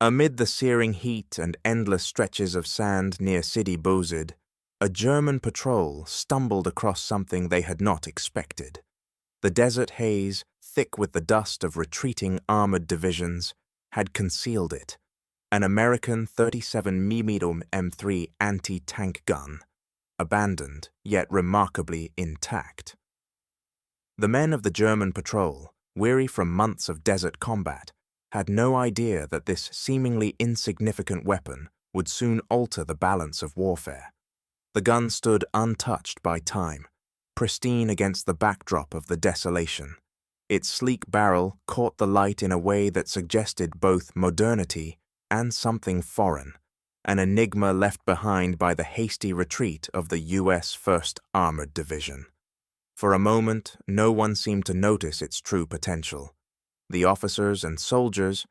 Amid the searing heat and endless stretches of sand near Sidi Bouzid, a German patrol stumbled across something they had not expected. The desert haze, thick with the dust of retreating armored divisions, had concealed it. An American 37mm M3 anti-tank gun, abandoned yet remarkably intact. The men of the German patrol, weary from months of desert combat, had no idea that this seemingly insignificant weapon would soon alter the balance of warfare. The gun stood untouched by time, pristine against the backdrop of the desolation. Its sleek barrel caught the light in a way that suggested both modernity and something foreign, an enigma left behind by the hasty retreat of the U.S. 1st Armored Division. For a moment, no one seemed to notice its true potential. The officers and soldiers,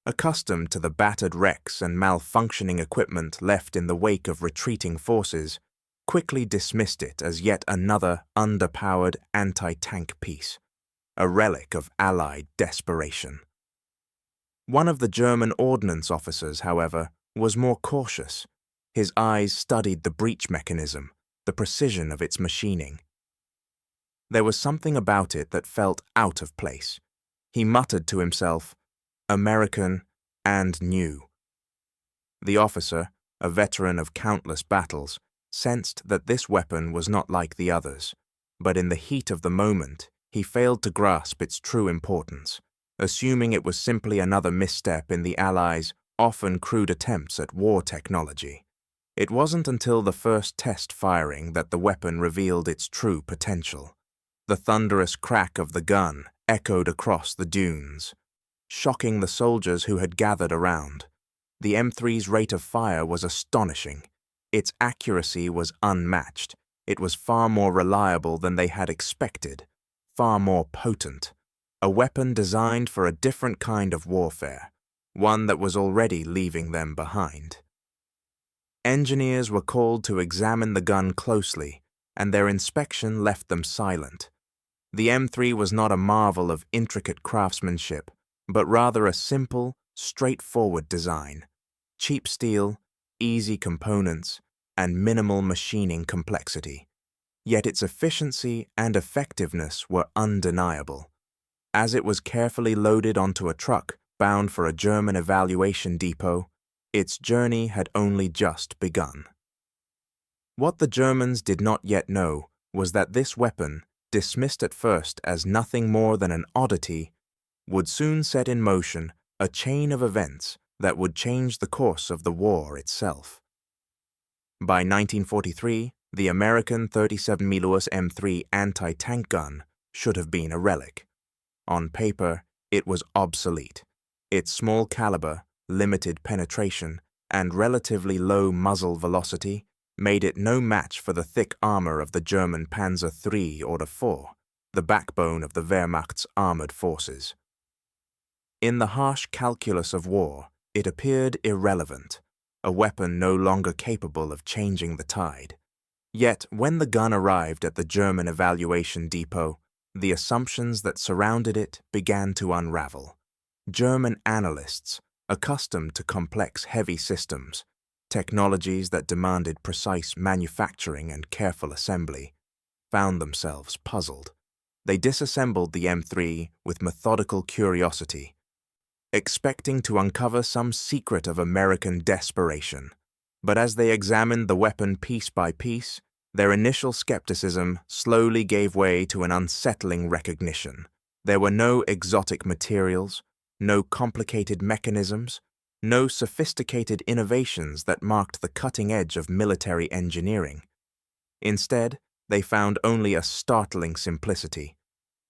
accustomed to the battered wrecks and malfunctioning equipment left in the wake of retreating forces, quickly dismissed it as yet another underpowered anti-tank piece, a relic of Allied desperation. One of the German ordnance officers, however, was more cautious. His eyes studied the breech mechanism, the precision of its machining. There was something about it that felt out of place. He muttered to himself, "American and new." The officer, a veteran of countless battles, sensed that this weapon was not like the others, but in the heat of the moment, he failed to grasp its true importance, assuming it was simply another misstep in the Allies' often crude attempts at war technology. It wasn't until the first test firing that the weapon revealed its true potential. The thunderous crack of the gun echoed across the dunes, shocking the soldiers who had gathered around. The M3's rate of fire was astonishing. Its accuracy was unmatched. It was far more reliable than they had expected, far more potent. A weapon designed for a different kind of warfare, one that was already leaving them behind. Engineers were called to examine the gun closely, and their inspection left them silent. The M3 was not a marvel of intricate craftsmanship, but rather a simple, straightforward design. Cheap steel, easy components, and minimal machining complexity. Yet its efficiency and effectiveness were undeniable. As it was carefully loaded onto a truck bound for a German evaluation depot, its journey had only just begun. What the Germans did not yet know was that this weapon, dismissed at first as nothing more than an oddity, would soon set in motion a chain of events that would change the course of the war itself. By 1943, the American 37mm M3 anti-tank gun should have been a relic. On paper, it was obsolete. Its small caliber, limited penetration, and relatively low muzzle velocity made it no match for the thick armor of the German Panzer III or IV, the backbone of the Wehrmacht's armored forces. In the harsh calculus of war, it appeared irrelevant, a weapon no longer capable of changing the tide. Yet, when the gun arrived at the German evaluation depot, the assumptions that surrounded it began to unravel. German analysts, accustomed to complex heavy systems, technologies that demanded precise manufacturing and careful assembly, found themselves puzzled. They disassembled the M3 with methodical curiosity, expecting to uncover some secret of American desperation. But as they examined the weapon piece by piece, their initial skepticism slowly gave way to an unsettling recognition. There were no exotic materials, no complicated mechanisms, no sophisticated innovations that marked the cutting edge of military engineering. Instead, they found only a startling simplicity.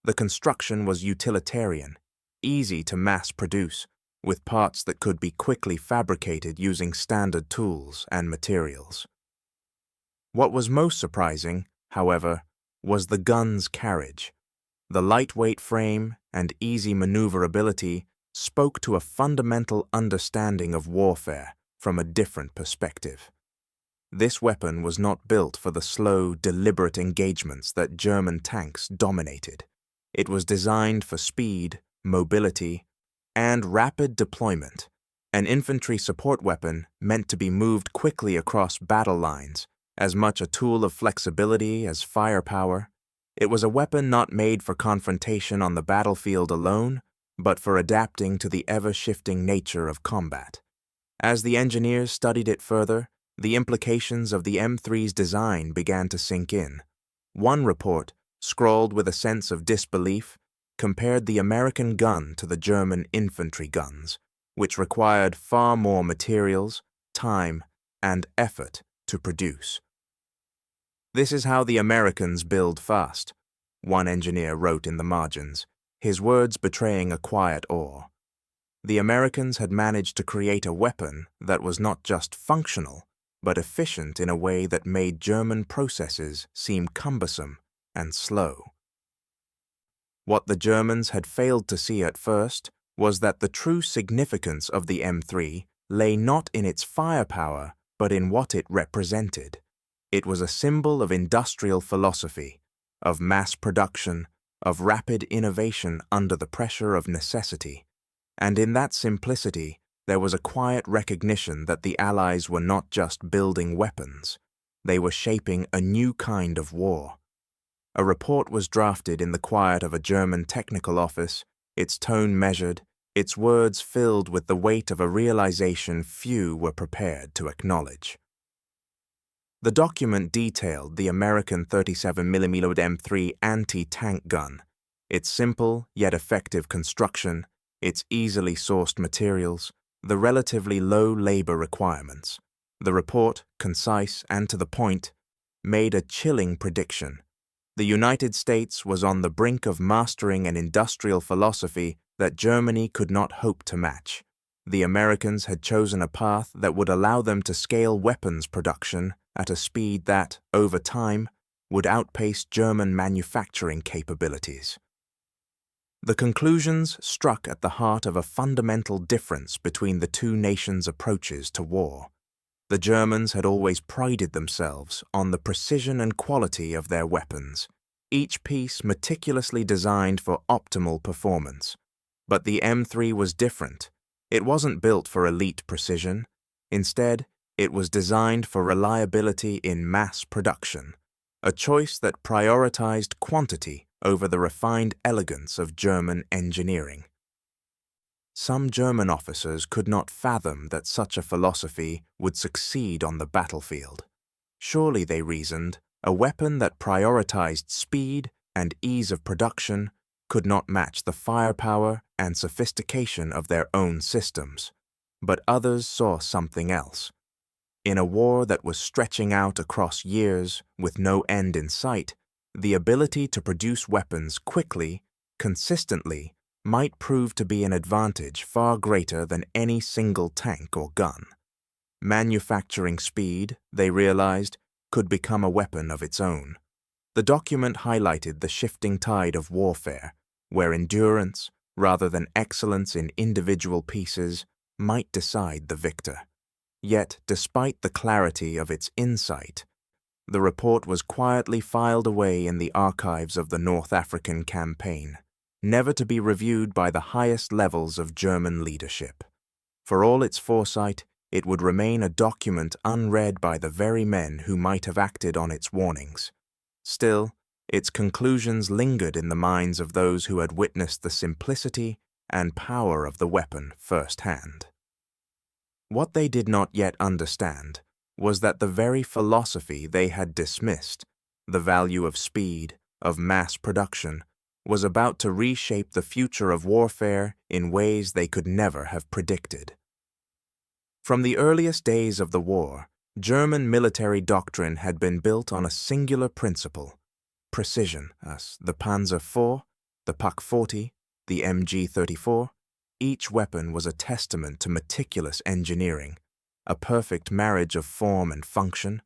The construction was utilitarian, easy to mass produce, with parts that could be quickly fabricated using standard tools and materials. What was most surprising, however, was the gun's carriage. The lightweight frame and easy maneuverability spoke to a fundamental understanding of warfare from a different perspective. This weapon was not built for the slow, deliberate engagements that German tanks dominated. It was designed for speed, mobility, and rapid deployment, An infantry support weapon meant to be moved quickly across battle lines, as much a tool of flexibility as firepower. It was a weapon not made for confrontation on the battlefield alone, but for adapting to the ever-shifting nature of combat. As the engineers studied it further, the implications of the M3's design began to sink in. One report, scrawled with a sense of disbelief, compared the American gun to the German infantry guns, which required far more materials, time, and effort to produce. "This is how the Americans build fast," one engineer wrote in the margins, his words betraying a quiet awe. The Americans had managed to create a weapon that was not just functional, but efficient in a way that made German processes seem cumbersome and slow. What the Germans had failed to see at first was that the true significance of the M3 lay not in its firepower, but in what it represented. It was a symbol of industrial philosophy, of mass production, of rapid innovation under the pressure of necessity. And in that simplicity, there was a quiet recognition that the Allies were not just building weapons. They were shaping a new kind of war. A report was drafted in the quiet of a German technical office, its tone measured, its words filled with the weight of a realization few were prepared to acknowledge. The document detailed the American 37mm M3 anti-tank gun, its simple yet effective construction, its easily sourced materials, the relatively low labor requirements. The report, concise and to the point, made a chilling prediction. The United States was on the brink of mastering an industrial philosophy that Germany could not hope to match. The Americans had chosen a path that would allow them to scale weapons production at a speed that, over time, would outpace German manufacturing capabilities. The conclusions struck at the heart of a fundamental difference between the two nations' approaches to war. The Germans had always prided themselves on the precision and quality of their weapons, each piece meticulously designed for optimal performance. But the M3 was different. It wasn't built for elite precision. Instead, it was designed for reliability in mass production, a choice that prioritized quantity over the refined elegance of German engineering. Some German officers could not fathom that such a philosophy would succeed on the battlefield. Surely, they reasoned, a weapon that prioritized speed and ease of production could not match the firepower and sophistication of their own systems. But others saw something else. In a war that was stretching out across years with no end in sight, the ability to produce weapons quickly, consistently, might prove to be an advantage far greater than any single tank or gun. Manufacturing speed, they realized, could become a weapon of its own. The document highlighted the shifting tide of warfare, where endurance, rather than excellence in individual pieces, might decide the victor. Yet, despite the clarity of its insight, the report was quietly filed away in the archives of the North African campaign, never to be reviewed by the highest levels of German leadership. For all its foresight, it would remain a document unread by the very men who might have acted on its warnings. Still, its conclusions lingered in the minds of those who had witnessed the simplicity and power of the weapon firsthand. What they did not yet understand was that the very philosophy they had dismissed, the value of speed, of mass production, was about to reshape the future of warfare in ways they could never have predicted. From the earliest days of the war, German military doctrine had been built on a singular principle: precision. As the Panzer IV, the Pak-40, the MG-34, each weapon was a testament to meticulous engineering, a perfect marriage of form and function,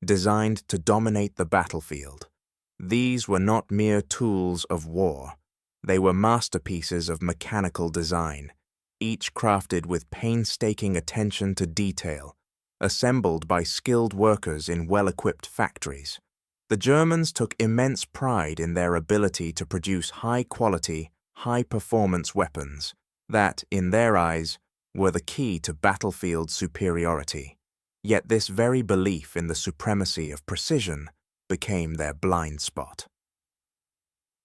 designed to dominate the battlefield. These were not mere tools of war. They were masterpieces of mechanical design, each crafted with painstaking attention to detail, assembled by skilled workers in well-equipped factories. The Germans took immense pride in their ability to produce high-quality, high-performance weapons that, in their eyes, were the key to battlefield superiority, yet this very belief in the supremacy of precision became their blind spot.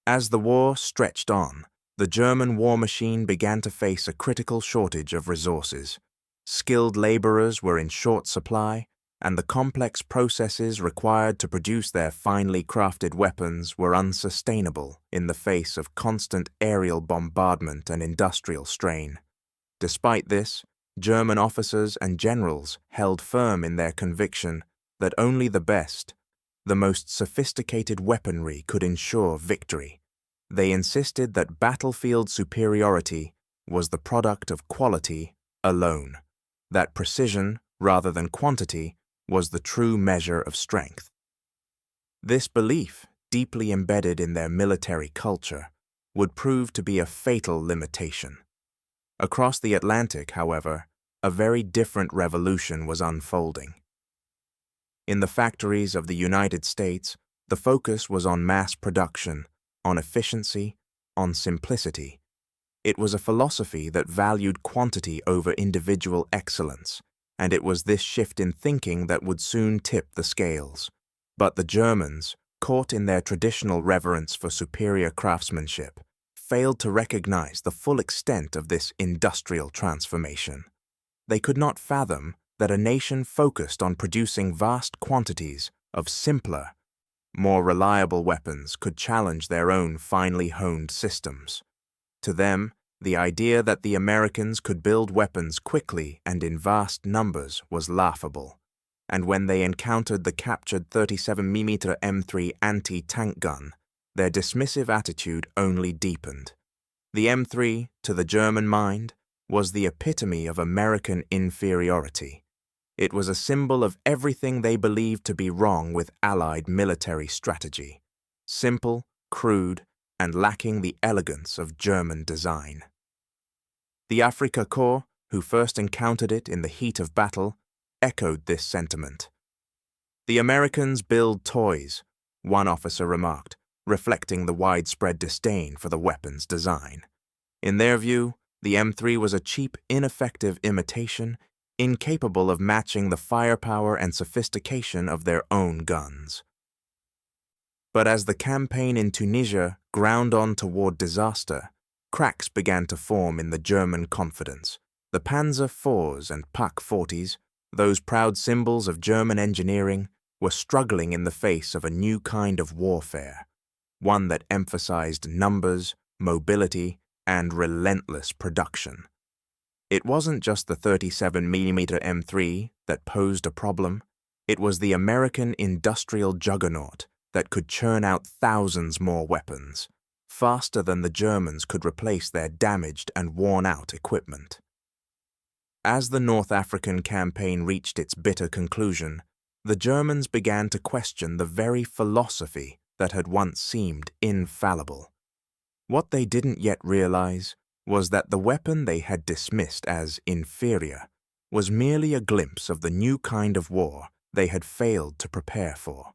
As the war stretched on, the German war machine began to face a critical shortage of resources. Skilled laborers were in short supply, and the complex processes required to produce their finely crafted weapons were unsustainable in the face of constant aerial bombardment and industrial strain. Despite this, German officers and generals held firm in their conviction that only the best, the most sophisticated weaponry could ensure victory. They insisted that battlefield superiority was the product of quality alone, that precision, rather than quantity, was the true measure of strength. This belief, deeply embedded in their military culture, would prove to be a fatal limitation. Across the Atlantic, however, a very different revolution was unfolding. In the factories of the United States, the focus was on mass production, on efficiency, on simplicity. It was a philosophy that valued quantity over individual excellence, and it was this shift in thinking that would soon tip the scales. But the Germans, caught in their traditional reverence for superior craftsmanship, failed to recognize the full extent of this industrial transformation. They could not fathom that a nation focused on producing vast quantities of simpler, more reliable weapons could challenge their own finely honed systems. To them, the idea that the Americans could build weapons quickly and in vast numbers was laughable, and when they encountered the captured 37mm M3 anti-tank gun, their dismissive attitude only deepened. The M3, to the German mind, was the epitome of American inferiority. It was a symbol of everything they believed to be wrong with Allied military strategy: simple, crude, and lacking the elegance of German design. The Afrika Korps, who first encountered it in the heat of battle, echoed this sentiment. "The Americans build toys," one officer remarked, reflecting the widespread disdain for the weapon's design. In their view, the M3 was a cheap, ineffective imitation, incapable of matching the firepower and sophistication of their own guns. But as the campaign in Tunisia ground on toward disaster, cracks began to form in the German confidence. The Panzer IVs and Pak 40s, those proud symbols of German engineering, were struggling in the face of a new kind of warfare, one that emphasized numbers, mobility, and relentless production. It wasn't just the 37mm M3 that posed a problem. It was the American industrial juggernaut that could churn out thousands more weapons, faster than the Germans could replace their damaged and worn-out equipment. As the North African campaign reached its bitter conclusion, the Germans began to question the very philosophy that had once seemed infallible. What they didn't yet realize was that the weapon they had dismissed as inferior was merely a glimpse of the new kind of war they had failed to prepare for.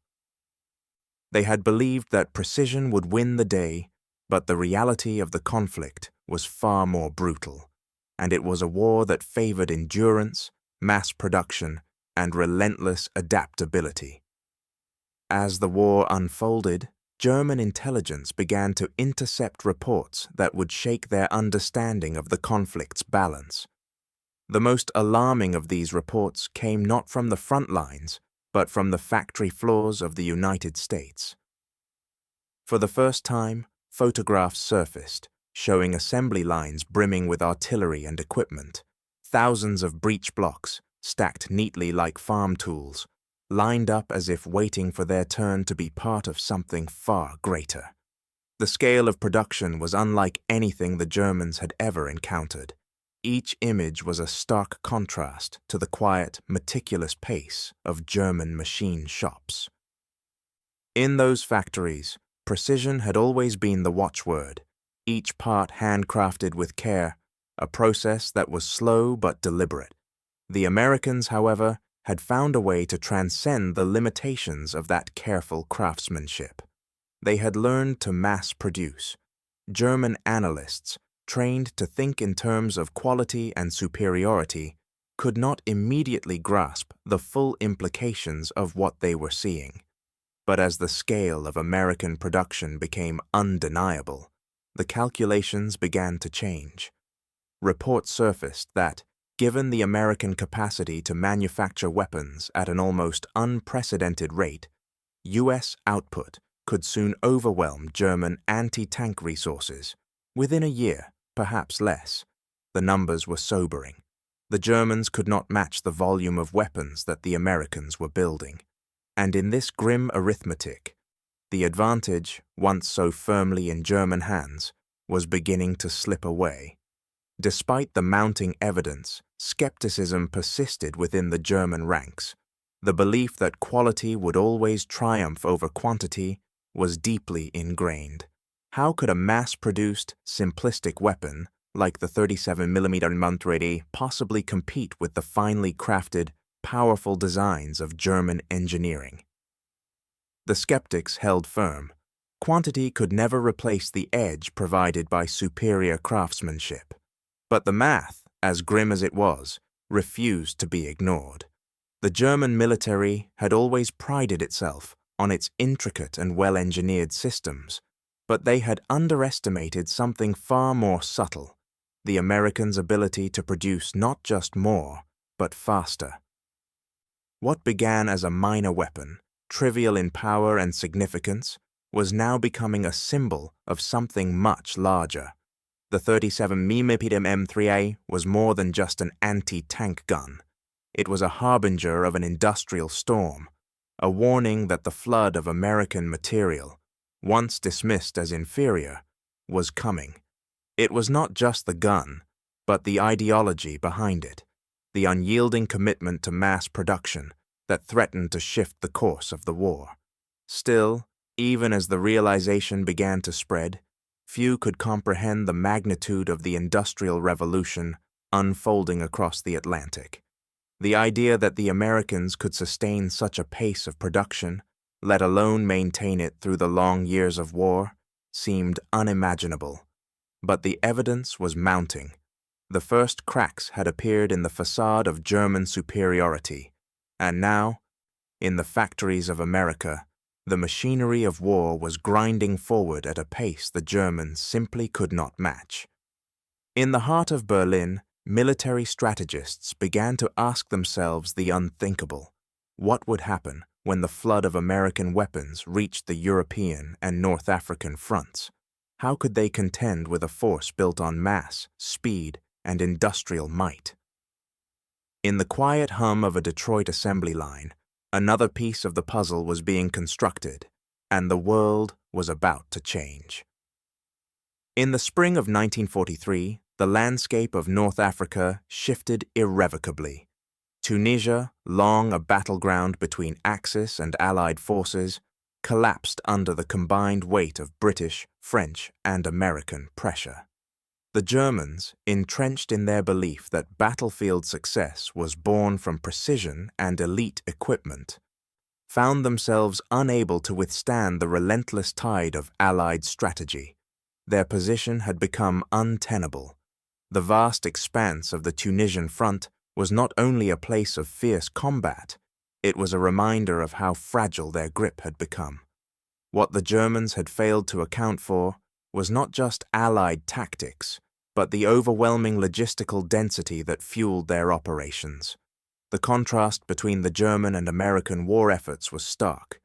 They had believed that precision would win the day, but the reality of the conflict was far more brutal, and it was a war that favored endurance, mass production, and relentless adaptability. As the war unfolded, German intelligence began to intercept reports that would shake their understanding of the conflict's balance. The most alarming of these reports came not from the front lines, but from the factory floors of the United States. For the first time, photographs surfaced, showing assembly lines brimming with artillery and equipment, thousands of breech blocks, stacked neatly like farm tools, lined up as if waiting for their turn to be part of something far greater. The scale of production was unlike anything the Germans had ever encountered. Each image was a stark contrast to the quiet, meticulous pace of German machine shops. In those factories, precision had always been the watchword, each part handcrafted with care, a process that was slow but deliberate. The Americans, however, had found a way to transcend the limitations of that careful craftsmanship. They had learned to mass produce. German analysts, trained to think in terms of quality and superiority, could not immediately grasp the full implications of what they were seeing. But as the scale of American production became undeniable, the calculations began to change. Reports surfaced that, given the American capacity to manufacture weapons at an almost unprecedented rate, U.S. output could soon overwhelm German anti-tank resources. Within a year, perhaps less. The numbers were sobering. The Germans could not match the volume of weapons that the Americans were building. And in this grim arithmetic, the advantage, once so firmly in German hands, was beginning to slip away. Despite the mounting evidence, skepticism persisted within the German ranks. The belief that quality would always triumph over quantity was deeply ingrained. How could a mass-produced, simplistic weapon, like the 37mm Montredi, possibly compete with the finely crafted, powerful designs of German engineering? The skeptics held firm. Quantity could never replace the edge provided by superior craftsmanship. But the math, as grim as it was, refused to be ignored. The German military had always prided itself on its intricate and well-engineered systems, but they had underestimated something far more subtle: the Americans' ability to produce not just more, but faster. What began as a minor weapon, trivial in power and significance, was now becoming a symbol of something much larger. The 37mm M3A was more than just an anti-tank gun. It was a harbinger of an industrial storm, a warning that the flood of American material, once dismissed as inferior, was coming. It was not just the gun, but the ideology behind it, the unyielding commitment to mass production that threatened to shift the course of the war. Still, even as the realization began to spread, few could comprehend the magnitude of the Industrial Revolution unfolding across the Atlantic. The idea that the Americans could sustain such a pace of production, let alone maintain it through the long years of war, seemed unimaginable. But the evidence was mounting. The first cracks had appeared in the facade of German superiority, and now, in the factories of America, the machinery of war was grinding forward at a pace the Germans simply could not match. In the heart of Berlin, military strategists began to ask themselves the unthinkable: what would happen when the flood of American weapons reached the European and North African fronts? How could they contend with a force built on mass, speed, and industrial might? In the quiet hum of a Detroit assembly line, another piece of the puzzle was being constructed, and the world was about to change. In the spring of 1943, the landscape of North Africa shifted irrevocably. Tunisia, long a battleground between Axis and Allied forces, collapsed under the combined weight of British, French, and American pressure. The Germans, entrenched in their belief that battlefield success was born from precision and elite equipment, found themselves unable to withstand the relentless tide of Allied strategy. Their position had become untenable. The vast expanse of the Tunisian front was not only a place of fierce combat, it was a reminder of how fragile their grip had become. What the Germans had failed to account for was not just Allied tactics, but the overwhelming logistical density that fueled their operations. The contrast between the German and American war efforts was stark.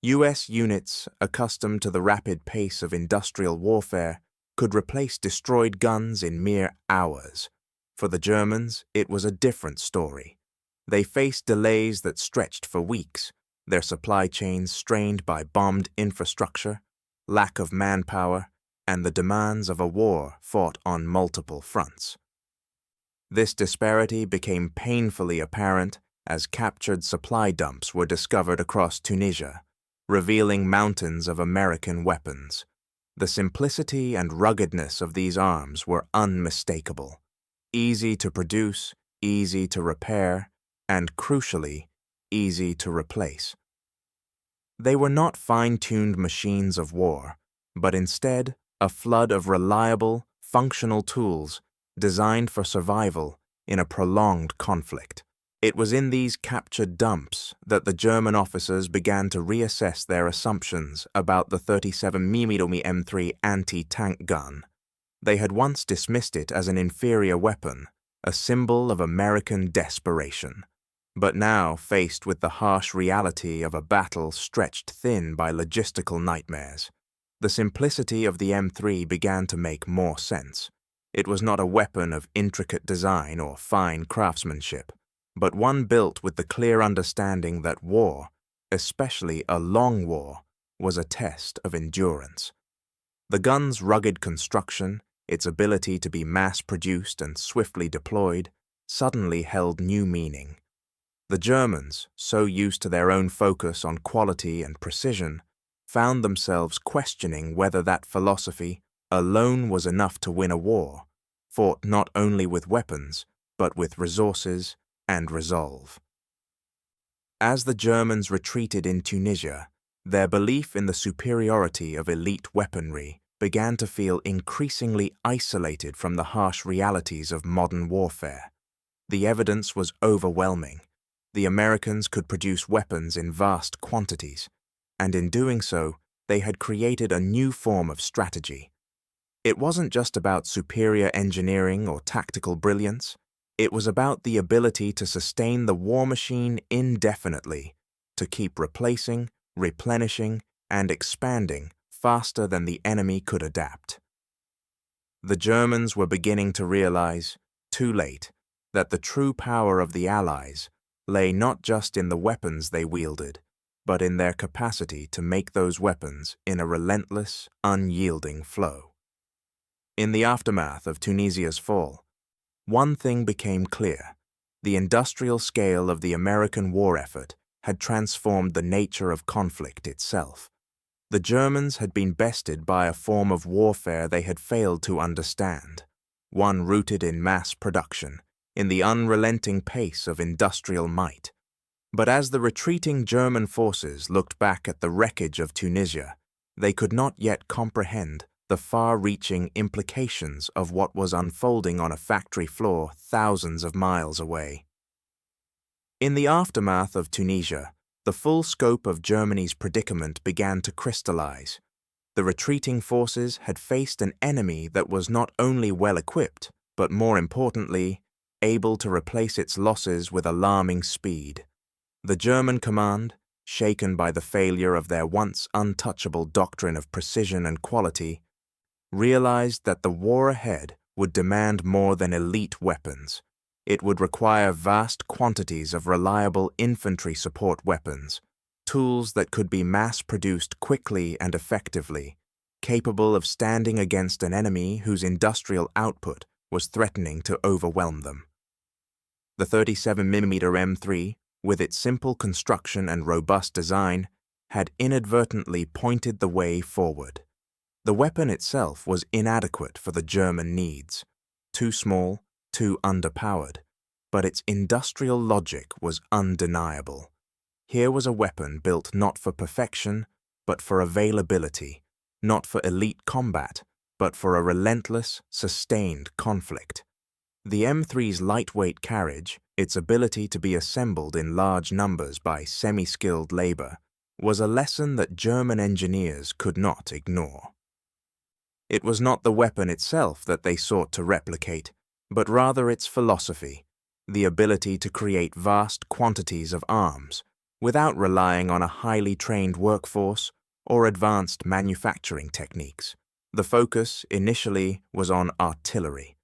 U.S. units, accustomed to the rapid pace of industrial warfare, could replace destroyed guns in mere hours. For the Germans, it was a different story. They faced delays that stretched for weeks, their supply chains strained by bombed infrastructure, lack of manpower, and the demands of a war fought on multiple fronts. This disparity became painfully apparent as captured supply dumps were discovered across Tunisia, revealing mountains of American weapons. The simplicity and ruggedness of these arms were unmistakable. Easy to produce, easy to repair, and crucially, easy to replace. They were not fine-tuned machines of war, but instead a flood of reliable, functional tools designed for survival in a prolonged conflict. It was in these captured dumps that the German officers began to reassess their assumptions about the 37mm M3 anti-tank gun. They had once dismissed it as an inferior weapon, a symbol of American desperation. But now, faced with the harsh reality of a battle stretched thin by logistical nightmares, the simplicity of the M3 began to make more sense. It was not a weapon of intricate design or fine craftsmanship, but one built with the clear understanding that war, especially a long war, was a test of endurance. The gun's rugged construction, its ability to be mass-produced and swiftly deployed, suddenly held new meaning. The Germans, so used to their own focus on quality and precision, found themselves questioning whether that philosophy alone was enough to win a war, fought not only with weapons, but with resources and resolve. As the Germans retreated in Tunisia, their belief in the superiority of elite weaponry began to feel increasingly isolated from the harsh realities of modern warfare. The evidence was overwhelming. The Americans could produce weapons in vast quantities, and in doing so, they had created a new form of strategy. It wasn't just about superior engineering or tactical brilliance. It was about the ability to sustain the war machine indefinitely, to keep replacing, replenishing, and expanding faster than the enemy could adapt. The Germans were beginning to realize, too late, that the true power of the Allies lay not just in the weapons they wielded, but in their capacity to make those weapons in a relentless, unyielding flow. In the aftermath of Tunisia's fall, one thing became clear: the industrial scale of the American war effort had transformed the nature of conflict itself. The Germans had been bested by a form of warfare they had failed to understand, one rooted in mass production, in the unrelenting pace of industrial might. But as the retreating German forces looked back at the wreckage of Tunisia, they could not yet comprehend the far-reaching implications of what was unfolding on a factory floor thousands of miles away. In the aftermath of Tunisia, the full scope of Germany's predicament began to crystallize. The retreating forces had faced an enemy that was not only well-equipped, but more importantly, able to replace its losses with alarming speed. The German command, shaken by the failure of their once untouchable doctrine of precision and quality, realized that the war ahead would demand more than elite weapons. It would require vast quantities of reliable infantry support weapons, tools that could be mass-produced quickly and effectively, capable of standing against an enemy whose industrial output was threatening to overwhelm them. The 37mm M3, with its simple construction and robust design, had inadvertently pointed the way forward. The weapon itself was inadequate for the German needs, too small, too underpowered, but its industrial logic was undeniable. Here was a weapon built not for perfection, but for availability, not for elite combat, but for a relentless, sustained conflict. The M3's lightweight carriage, its ability to be assembled in large numbers by semi-skilled labor, was a lesson that German engineers could not ignore. It was not the weapon itself that they sought to replicate, but rather its philosophy, the ability to create vast quantities of arms without relying on a highly trained workforce or advanced manufacturing techniques. The focus initially was on artillery,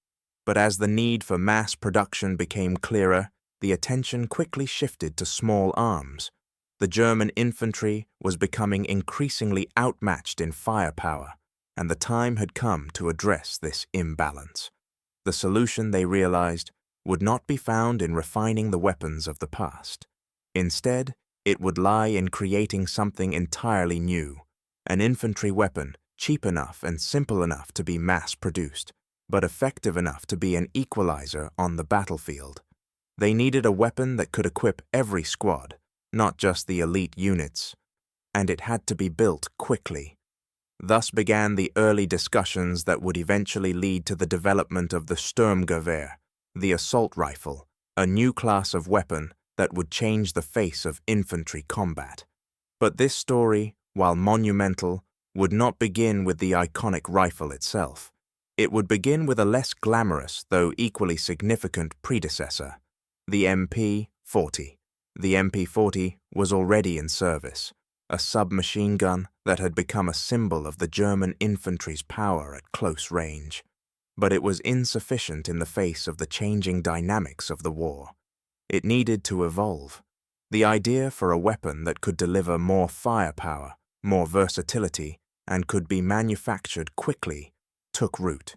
but as the need for mass production became clearer, the attention quickly shifted to small arms. The German infantry was becoming increasingly outmatched in firepower, and the time had come to address this imbalance. The solution, they realized, would not be found in refining the weapons of the past. Instead, it would lie in creating something entirely new, an infantry weapon cheap enough and simple enough to be mass-produced, but effective enough to be an equalizer on the battlefield. They needed a weapon that could equip every squad, not just the elite units, and it had to be built quickly. Thus began the early discussions that would eventually lead to the development of the Sturmgewehr, the assault rifle, a new class of weapon that would change the face of infantry combat. But this story, while monumental, would not begin with the iconic rifle itself. It would begin with a less glamorous, though equally significant predecessor, the MP-40. The MP-40 was already in service, a submachine gun that had become a symbol of the German infantry's power at close range. But it was insufficient in the face of the changing dynamics of the war. It needed to evolve. The idea for a weapon that could deliver more firepower, more versatility, and could be manufactured quickly took root.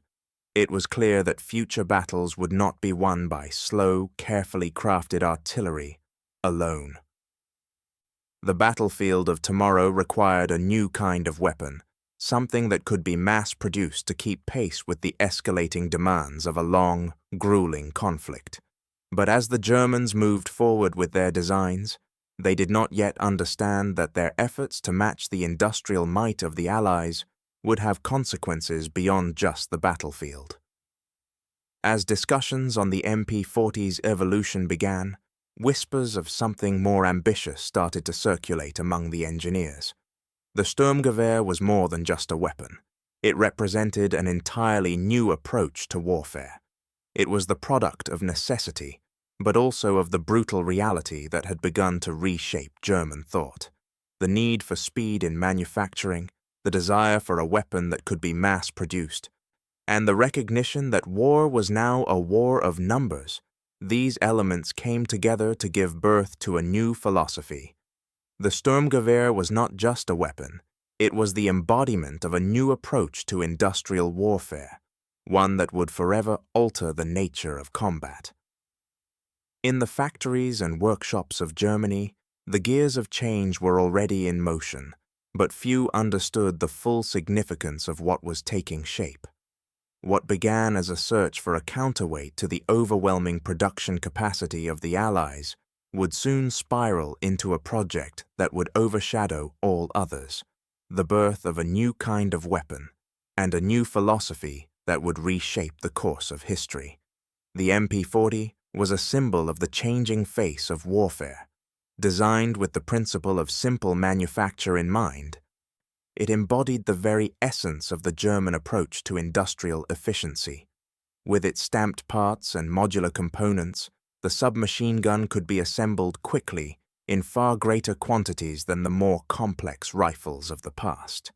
It was clear that future battles would not be won by slow, carefully crafted artillery alone. The battlefield of tomorrow required a new kind of weapon, something that could be mass-produced to keep pace with the escalating demands of a long, grueling conflict. But as the Germans moved forward with their designs, they did not yet understand that their efforts to match the industrial might of the Allies would have consequences beyond just the battlefield. As discussions on the MP-40's evolution began, whispers of something more ambitious started to circulate among the engineers. The Sturmgewehr was more than just a weapon. It represented an entirely new approach to warfare. It was the product of necessity, but also of the brutal reality that had begun to reshape German thought. The need for speed in manufacturing, the desire for a weapon that could be mass-produced, and the recognition that war was now a war of numbers. These elements came together to give birth to a new philosophy. The Sturmgewehr was not just a weapon, it was the embodiment of a new approach to industrial warfare, one that would forever alter the nature of combat. In the factories and workshops of Germany, the gears of change were already in motion, but few understood the full significance of what was taking shape. What began as a search for a counterweight to the overwhelming production capacity of the Allies would soon spiral into a project that would overshadow all others, the birth of a new kind of weapon and a new philosophy that would reshape the course of history. The MP-40 was a symbol of the changing face of warfare. Designed with the principle of simple manufacture in mind, it embodied the very essence of the German approach to industrial efficiency. With its stamped parts and modular components, the submachine gun could be assembled quickly in far greater quantities than the more complex rifles of the past.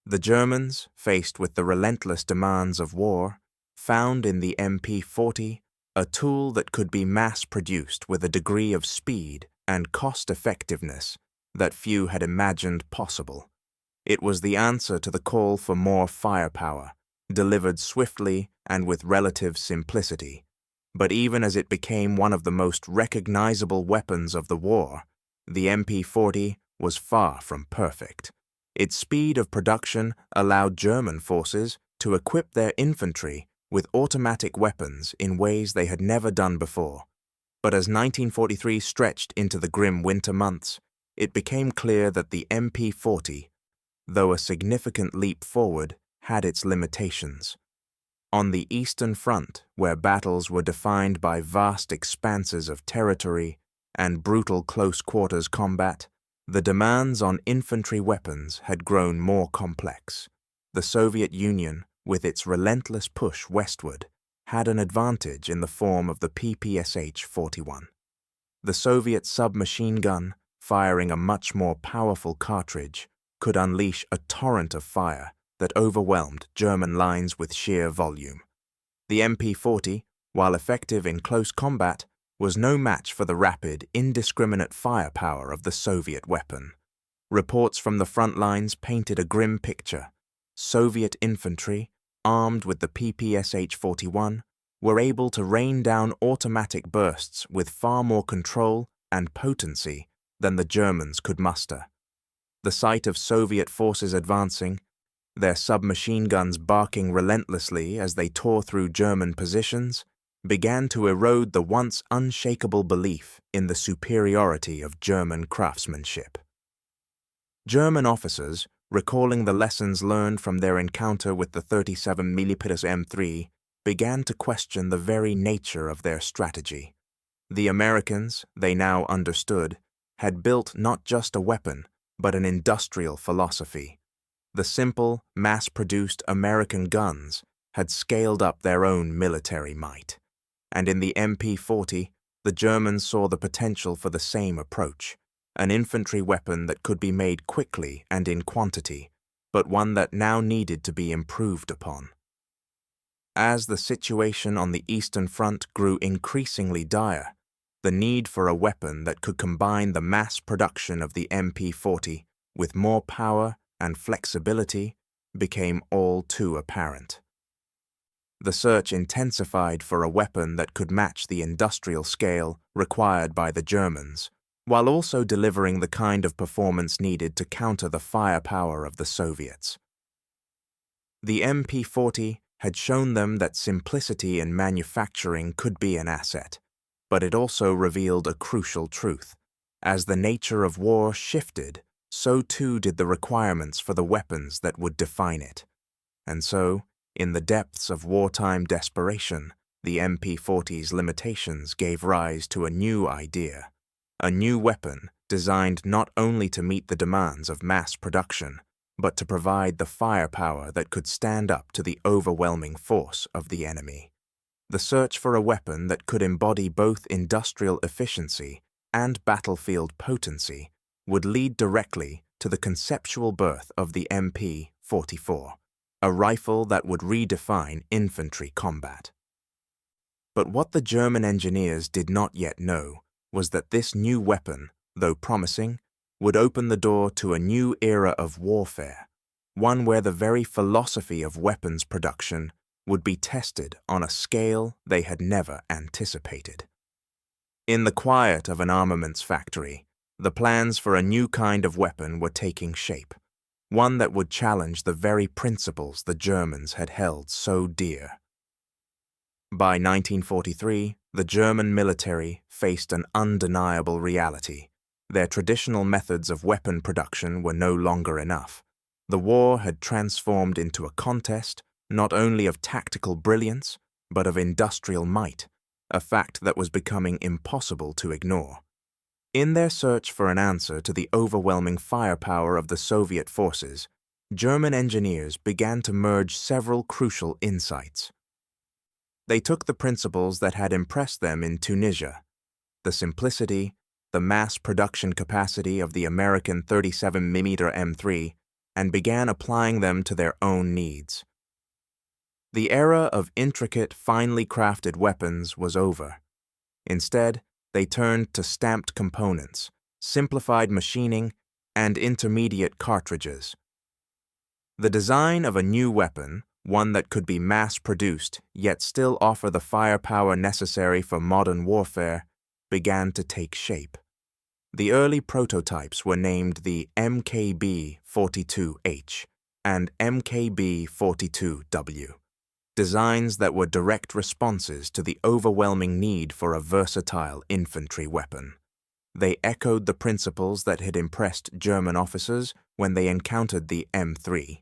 The Germans, faced with the relentless demands of war, found in the MP-40 a tool that could be mass-produced with a degree of speed and cost-effectiveness that few had imagined possible. It was the answer to the call for more firepower, delivered swiftly and with relative simplicity. But even as it became one of the most recognizable weapons of the war, the MP-40 was far from perfect. Its speed of production allowed German forces to equip their infantry with automatic weapons in ways they had never done before. But as 1943 stretched into the grim winter months, it became clear that the MP-40, though a significant leap forward, had its limitations. On the Eastern Front, where battles were defined by vast expanses of territory and brutal close-quarters combat, the demands on infantry weapons had grown more complex. The Soviet Union, with its relentless push westward, had an advantage in the form of the PPSH-41. The Soviet submachine gun, firing a much more powerful cartridge, could unleash a torrent of fire that overwhelmed German lines with sheer volume. The MP-40, while effective in close combat, was no match for the rapid, indiscriminate firepower of the Soviet weapon. Reports from the front lines painted a grim picture. Soviet infantry, armed with the PPSH-41, were able to rain down automatic bursts with far more control and potency than the Germans could muster. The sight of Soviet forces advancing, their submachine guns barking relentlessly as they tore through German positions, began to erode the once unshakable belief in the superiority of German craftsmanship. German officers, recalling the lessons learned from their encounter with the 37mm M3, began to question the very nature of their strategy. The Americans, they now understood, had built not just a weapon, but an industrial philosophy. The simple, mass-produced American guns had scaled up their own military might. And in the MP-40, the Germans saw the potential for the same approach, an infantry weapon that could be made quickly and in quantity, but one that now needed to be improved upon. As the situation on the Eastern Front grew increasingly dire, the need for a weapon that could combine the mass production of the MP-40 with more power and flexibility became all too apparent. The search intensified for a weapon that could match the industrial scale required by the Germans, while also delivering the kind of performance needed to counter the firepower of the Soviets. The MP-40 had shown them that simplicity in manufacturing could be an asset, but it also revealed a crucial truth. As the nature of war shifted, so too did the requirements for the weapons that would define it. And so, in the depths of wartime desperation, the MP-40's limitations gave rise to a new idea, a new weapon designed not only to meet the demands of mass production, but to provide the firepower that could stand up to the overwhelming force of the enemy. The search for a weapon that could embody both industrial efficiency and battlefield potency would lead directly to the conceptual birth of the MP-44, a rifle that would redefine infantry combat. But what the German engineers did not yet know was that this new weapon, though promising, would open the door to a new era of warfare, one where the very philosophy of weapons production would be tested on a scale they had never anticipated. In the quiet of an armaments factory, the plans for a new kind of weapon were taking shape, one that would challenge the very principles the Germans had held so dear. By 1943, the German military faced an undeniable reality. Their traditional methods of weapon production were no longer enough. The war had transformed into a contest not only of tactical brilliance, but of industrial might, a fact that was becoming impossible to ignore. In their search for an answer to the overwhelming firepower of the Soviet forces, German engineers began to merge several crucial insights. They took the principles that had impressed them in Tunisia, the simplicity, the mass production capacity of the American 37mm M3, and began applying them to their own needs. The era of intricate, finely crafted weapons was over. Instead, they turned to stamped components, simplified machining, and intermediate cartridges. The design of a new weapon, one that could be mass-produced yet still offer the firepower necessary for modern warfare, began to take shape. The early prototypes were named the MKB-42H and MKB-42W, designs that were direct responses to the overwhelming need for a versatile infantry weapon. They echoed the principles that had impressed German officers when they encountered the M3,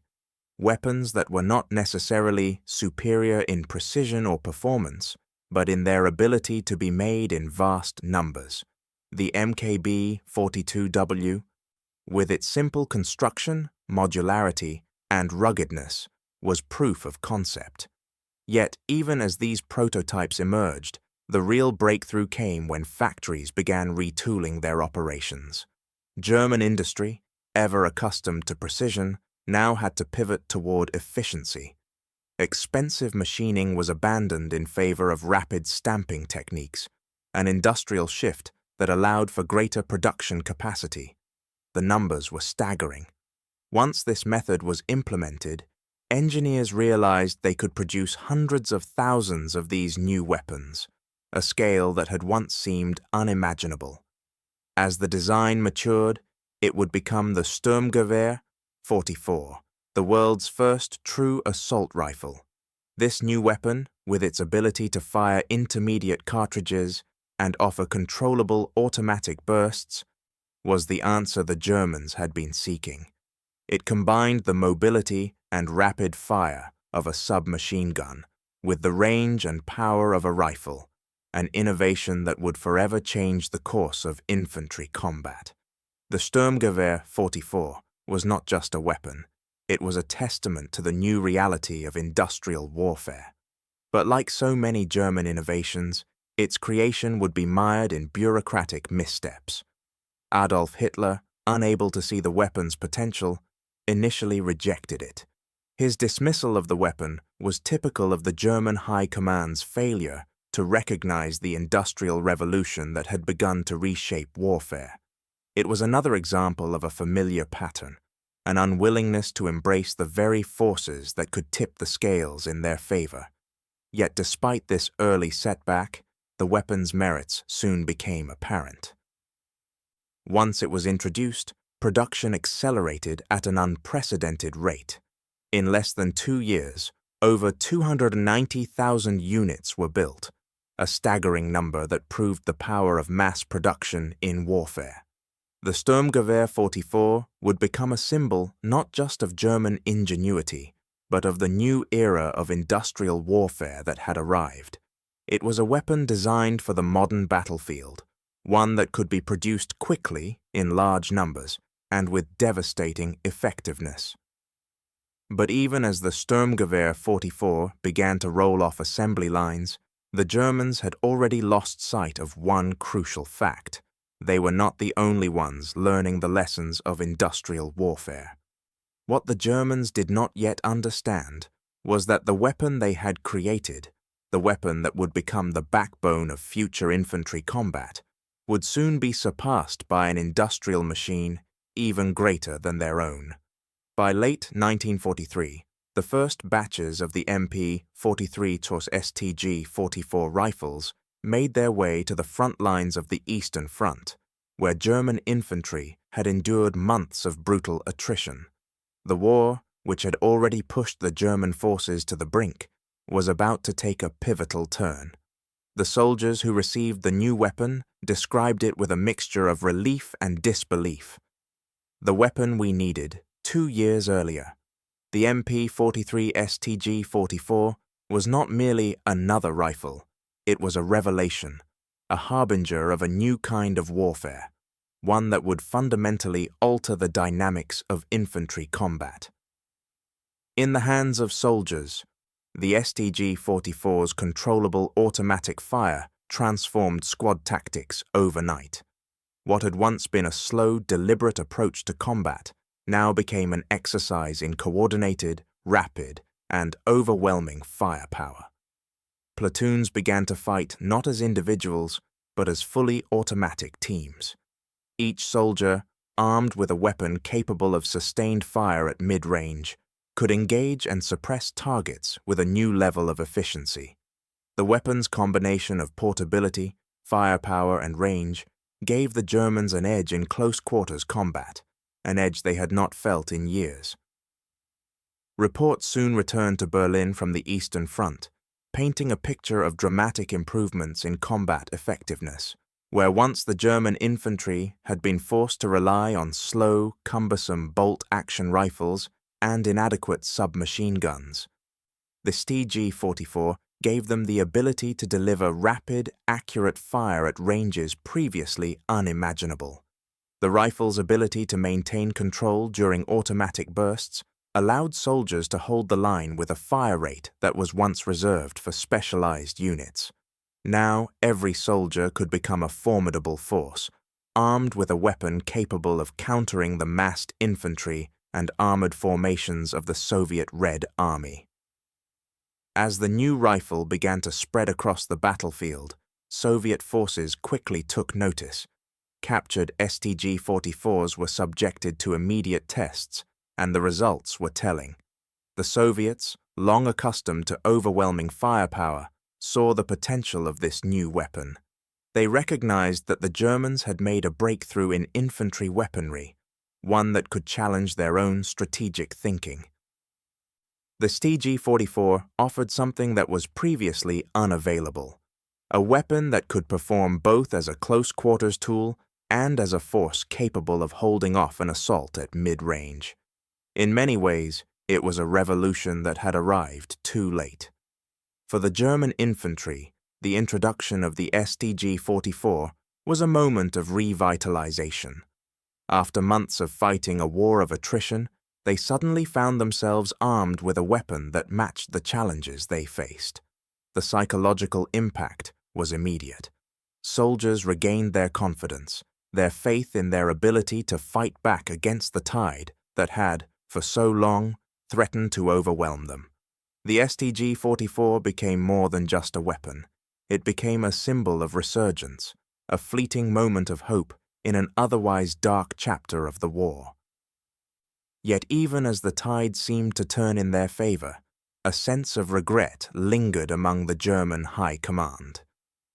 weapons that were not necessarily superior in precision or performance, but in their ability to be made in vast numbers. The MKB-42W, with its simple construction, modularity, and ruggedness, was proof of concept. Yet, even as these prototypes emerged, the real breakthrough came when factories began retooling their operations. German industry, ever accustomed to precision, now had to pivot toward efficiency. Expensive machining was abandoned in favor of rapid stamping techniques, an industrial shift that allowed for greater production capacity. The numbers were staggering. Once this method was implemented, engineers realized they could produce hundreds of thousands of these new weapons, a scale that had once seemed unimaginable. As the design matured, it would become the Sturmgewehr 44, the world's first true assault rifle. This new weapon, with its ability to fire intermediate cartridges and offer controllable automatic bursts, was the answer the Germans had been seeking. It combined the mobility and rapid fire of a submachine gun with the range and power of a rifle, an innovation that would forever change the course of infantry combat. The Sturmgewehr 44 was not just a weapon, it was a testament to the new reality of industrial warfare. But like so many German innovations, its creation would be mired in bureaucratic missteps. Adolf Hitler, unable to see the weapon's potential, initially rejected it. His dismissal of the weapon was typical of the German High Command's failure to recognize the Industrial Revolution that had begun to reshape warfare. It was another example of a familiar pattern, an unwillingness to embrace the very forces that could tip the scales in their favor. Yet despite this early setback, the weapon's merits soon became apparent. Once it was introduced, production accelerated at an unprecedented rate. In less than 2 years, over 290,000 units were built, a staggering number that proved the power of mass production in warfare. The Sturmgewehr 44 would become a symbol not just of German ingenuity, but of the new era of industrial warfare that had arrived. It was a weapon designed for the modern battlefield, one that could be produced quickly in large numbers and with devastating effectiveness. But even as the Sturmgewehr 44 began to roll off assembly lines, the Germans had already lost sight of one crucial fact. They were not the only ones learning the lessons of industrial warfare. What the Germans did not yet understand was that the weapon they had created, the weapon that would become the backbone of future infantry combat, would soon be surpassed by an industrial machine even greater than their own. By late 1943, the first batches of the MP-43 TOS STG-44 rifles made their way to the front lines of the Eastern Front, where German infantry had endured months of brutal attrition. The war, which had already pushed the German forces to the brink, was about to take a pivotal turn. The soldiers who received the new weapon described it with a mixture of relief and disbelief. The weapon we needed 2 years earlier, the MP-43 STG-44, was not merely another rifle. It was a revelation, a harbinger of a new kind of warfare, one that would fundamentally alter the dynamics of infantry combat. In the hands of soldiers, the STG-44's controllable automatic fire transformed squad tactics overnight. What had once been a slow, deliberate approach to combat now became an exercise in coordinated, rapid, and overwhelming firepower. Platoons began to fight not as individuals, but as fully automatic teams. Each soldier, armed with a weapon capable of sustained fire at mid-range, could engage and suppress targets with a new level of efficiency. The weapon's combination of portability, firepower, and range gave the Germans an edge in close-quarters combat, an edge they had not felt in years. Reports soon returned to Berlin from the Eastern Front, painting a picture of dramatic improvements in combat effectiveness, where once the German infantry had been forced to rely on slow, cumbersome bolt-action rifles and inadequate submachine guns. The STG-44 gave them the ability to deliver rapid, accurate fire at ranges previously unimaginable. The rifle's ability to maintain control during automatic bursts allowed soldiers to hold the line with a fire rate that was once reserved for specialized units. Now, every soldier could become a formidable force, armed with a weapon capable of countering the massed infantry and armored formations of the Soviet Red Army. As the new rifle began to spread across the battlefield, Soviet forces quickly took notice. Captured STG-44s were subjected to immediate tests, and the results were telling. The Soviets, long accustomed to overwhelming firepower, saw the potential of this new weapon. They recognized that the Germans had made a breakthrough in infantry weaponry, one that could challenge their own strategic thinking. The STG-44 offered something that was previously unavailable, a weapon that could perform both as a close-quarters tool and as a force capable of holding off an assault at mid-range. In many ways, it was a revolution that had arrived too late. For the German infantry, the introduction of the STG-44 was a moment of revitalization. After months of fighting a war of attrition, they suddenly found themselves armed with a weapon that matched the challenges they faced. The psychological impact was immediate. Soldiers regained their confidence, their faith in their ability to fight back against the tide that had, for so long, threatened to overwhelm them. The STG-44 became more than just a weapon. It became a symbol of resurgence, a fleeting moment of hope in an otherwise dark chapter of the war. Yet even as the tide seemed to turn in their favor, a sense of regret lingered among the German high command.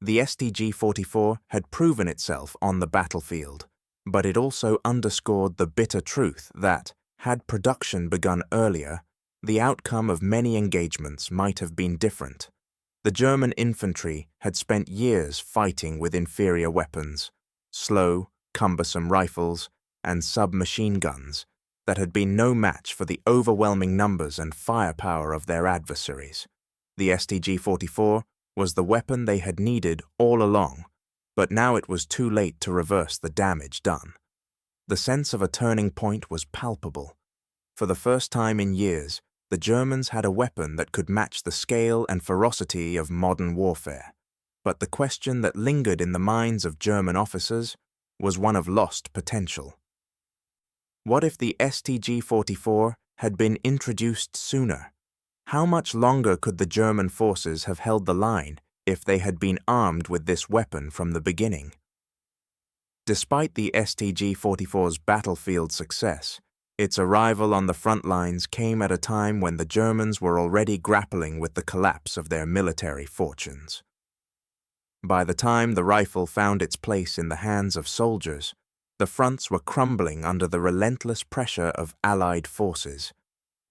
The STG-44 had proven itself on the battlefield, but it also underscored the bitter truth that, had production begun earlier, the outcome of many engagements might have been different. The German infantry had spent years fighting with inferior weapons, slow, cumbersome rifles, and submachine guns that had been no match for the overwhelming numbers and firepower of their adversaries. The STG-44 was the weapon they had needed all along, but now it was too late to reverse the damage done. The sense of a turning point was palpable. For the first time in years, the Germans had a weapon that could match the scale and ferocity of modern warfare. But the question that lingered in the minds of German officers was one of lost potential. What if the STG-44 had been introduced sooner? How much longer could the German forces have held the line if they had been armed with this weapon from the beginning? Despite the STG-44's battlefield success, its arrival on the front lines came at a time when the Germans were already grappling with the collapse of their military fortunes. By the time the rifle found its place in the hands of soldiers, the fronts were crumbling under the relentless pressure of Allied forces.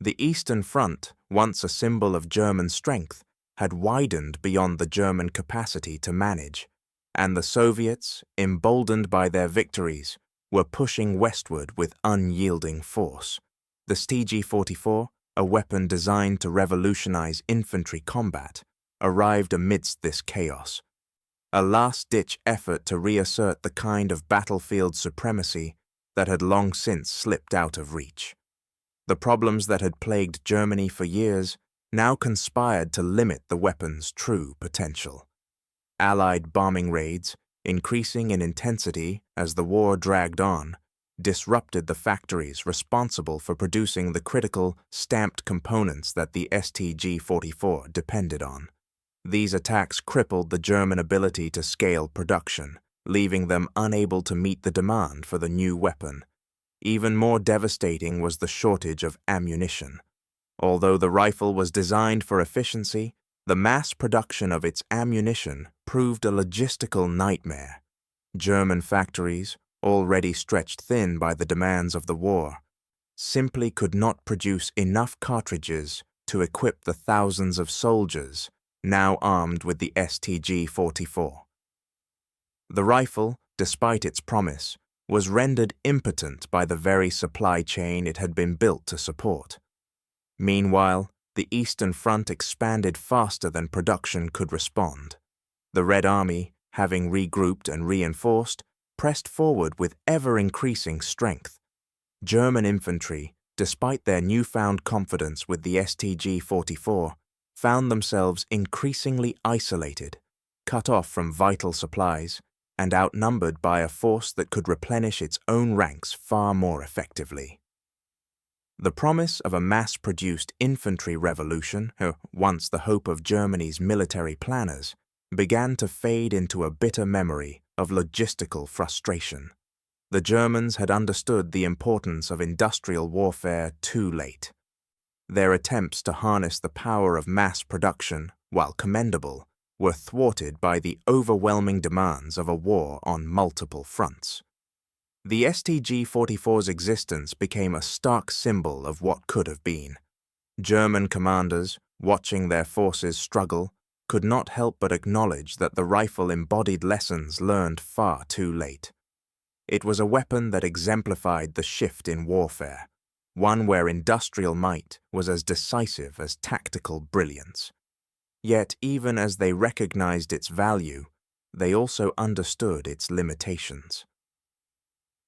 The Eastern Front, once a symbol of German strength, had widened beyond the German capacity to manage, and the Soviets, emboldened by their victories, were pushing westward with unyielding force. The STG-44, a weapon designed to revolutionize infantry combat, arrived amidst this chaos. A last-ditch effort to reassert the kind of battlefield supremacy that had long since slipped out of reach. The problems that had plagued Germany for years now conspired to limit the weapon's true potential. Allied bombing raids, increasing in intensity as the war dragged on, disrupted the factories responsible for producing the critical, stamped components that the STG-44 depended on. These attacks crippled the German ability to scale production, leaving them unable to meet the demand for the new weapon. Even more devastating was the shortage of ammunition. Although the rifle was designed for efficiency, the mass production of its ammunition proved a logistical nightmare. German factories, already stretched thin by the demands of the war, simply could not produce enough cartridges to equip the thousands of soldiers now armed with the STG-44. The rifle, despite its promise, was rendered impotent by the very supply chain it had been built to support. Meanwhile, the Eastern Front expanded faster than production could respond. The Red Army, having regrouped and reinforced, pressed forward with ever-increasing strength. German infantry, despite their newfound confidence with the STG-44, found themselves increasingly isolated, cut off from vital supplies, and outnumbered by a force that could replenish its own ranks far more effectively. The promise of a mass-produced infantry revolution, once the hope of Germany's military planners, began to fade into a bitter memory of logistical frustration. The Germans had understood the importance of industrial warfare too late. Their attempts to harness the power of mass production, while commendable, were thwarted by the overwhelming demands of a war on multiple fronts. The STG-44's existence became a stark symbol of what could have been. German commanders, watching their forces struggle, could not help but acknowledge that the rifle embodied lessons learned far too late. It was a weapon that exemplified the shift in warfare, one where industrial might was as decisive as tactical brilliance. Yet, even as they recognized its value, they also understood its limitations.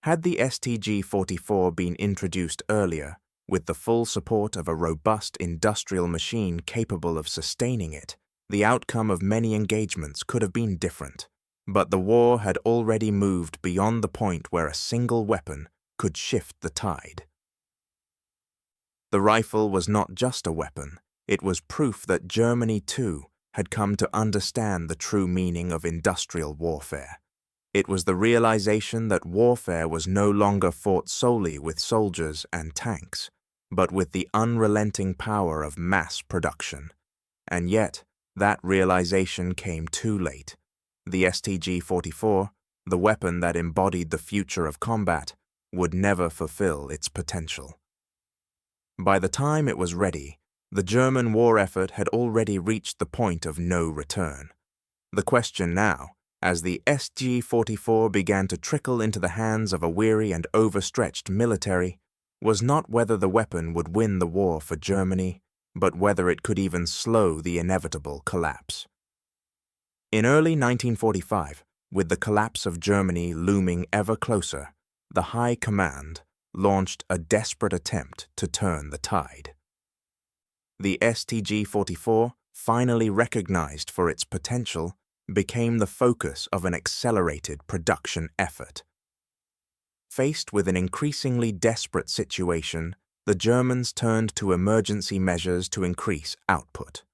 Had the STG-44 been introduced earlier, with the full support of a robust industrial machine capable of sustaining it, the outcome of many engagements could have been different. But the war had already moved beyond the point where a single weapon could shift the tide. The rifle was not just a weapon, it was proof that Germany, too, had come to understand the true meaning of industrial warfare. It was the realization that warfare was no longer fought solely with soldiers and tanks, but with the unrelenting power of mass production. And yet, that realization came too late. The STG-44, the weapon that embodied the future of combat, would never fulfill its potential. By the time it was ready, the German war effort had already reached the point of no return. The question now, as the STG-44 began to trickle into the hands of a weary and overstretched military, was not whether the weapon would win the war for Germany, but whether it could even slow the inevitable collapse. In early 1945, with the collapse of Germany looming ever closer, the High Command launched a desperate attempt to turn the tide. The STG-44, finally recognized for its potential, became the focus of an accelerated production effort. Faced with an increasingly desperate situation, the Germans turned to emergency measures to increase output.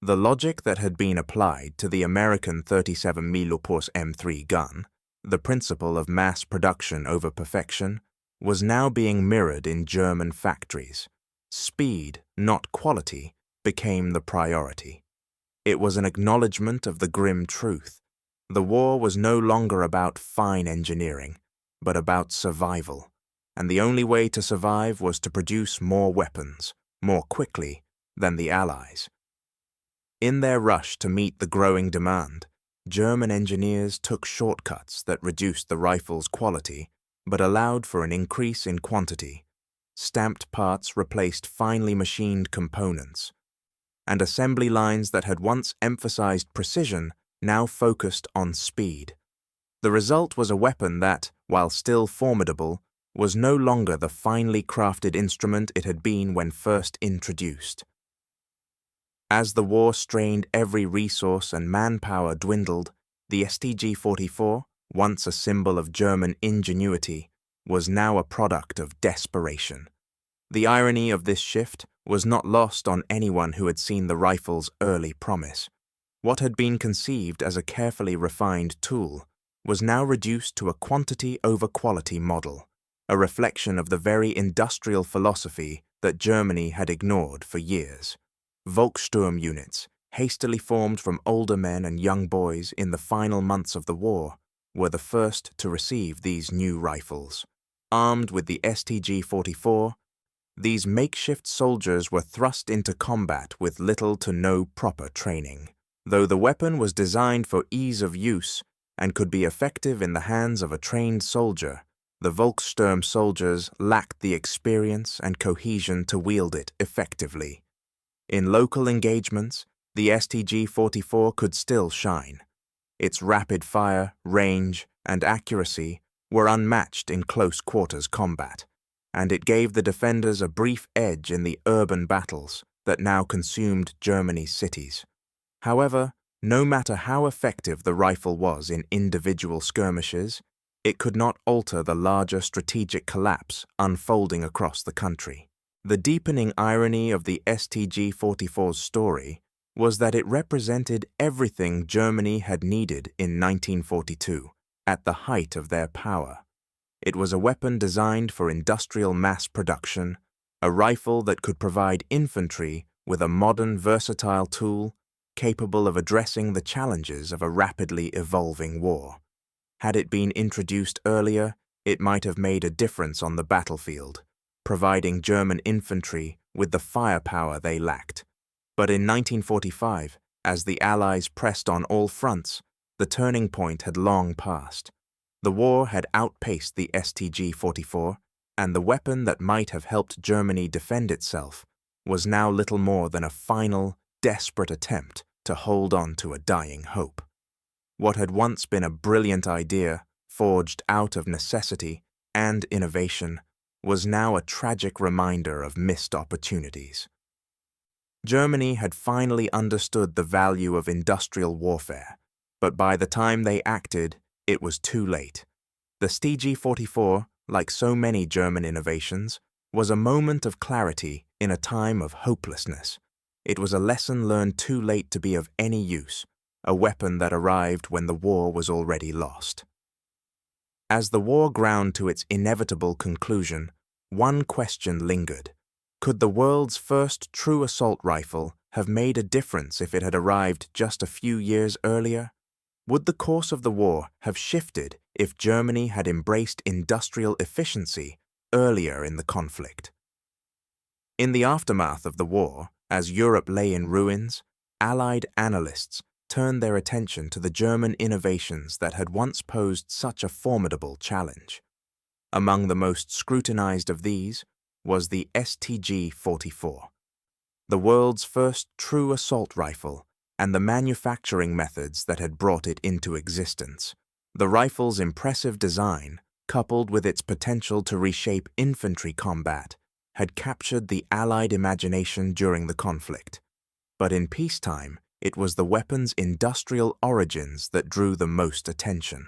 The logic that had been applied to the American 37 mm M3 gun, the principle of mass production over perfection, was now being mirrored in German factories. Speed, not quality, became the priority. It was an acknowledgement of the grim truth. The war was no longer about fine engineering, but about survival, and the only way to survive was to produce more weapons, more quickly than the Allies. In their rush to meet the growing demand, German engineers took shortcuts that reduced the rifle's quality but allowed for an increase in quantity. Stamped parts replaced finely machined components, and assembly lines that had once emphasized precision now focused on speed. The result was a weapon that, while still formidable, was no longer the finely crafted instrument it had been when first introduced. As the war strained every resource and manpower dwindled, the STG-44, once a symbol of German ingenuity, was now a product of desperation. The irony of this shift was not lost on anyone who had seen the rifle's early promise. What had been conceived as a carefully refined tool was now reduced to a quantity over quality model, a reflection of the very industrial philosophy that Germany had ignored for years. Volkssturm units, hastily formed from older men and young boys in the final months of the war, were the first to receive these new rifles. Armed with the STG-44, these makeshift soldiers were thrust into combat with little to no proper training. Though the weapon was designed for ease of use and could be effective in the hands of a trained soldier, the Volkssturm soldiers lacked the experience and cohesion to wield it effectively. In local engagements, the STG-44 could still shine. Its rapid fire, range, and accuracy were unmatched in close-quarters combat, and it gave the defenders a brief edge in the urban battles that now consumed Germany's cities. However, no matter how effective the rifle was in individual skirmishes, it could not alter the larger strategic collapse unfolding across the country. The deepening irony of the STG-44's story was that it represented everything Germany had needed in 1942, at the height of their power. It was a weapon designed for industrial mass production, a rifle that could provide infantry with a modern, versatile tool capable of addressing the challenges of a rapidly evolving war. Had it been introduced earlier, it might have made a difference on the battlefield, providing German infantry with the firepower they lacked. But in 1945, as the Allies pressed on all fronts, the turning point had long passed. The war had outpaced the STG-44, and the weapon that might have helped Germany defend itself was now little more than a final, desperate attempt to hold on to a dying hope. What had once been a brilliant idea, forged out of necessity and innovation, was now a tragic reminder of missed opportunities. Germany had finally understood the value of industrial warfare, but by the time they acted, it was too late. The StG-44, like so many German innovations, was a moment of clarity in a time of hopelessness. It was a lesson learned too late to be of any use, a weapon that arrived when the war was already lost. As the war ground to its inevitable conclusion, one question lingered. Could the world's first true assault rifle have made a difference if it had arrived just a few years earlier? Would the course of the war have shifted if Germany had embraced industrial efficiency earlier in the conflict? In the aftermath of the war, as Europe lay in ruins, Allied analysts turned their attention to the German innovations that had once posed such a formidable challenge. Among the most scrutinized of these was the StG-44, the world's first true assault rifle, and the manufacturing methods that had brought it into existence. The rifle's impressive design, coupled with its potential to reshape infantry combat, had captured the Allied imagination during the conflict. But in peacetime, it was the weapon's industrial origins that drew the most attention.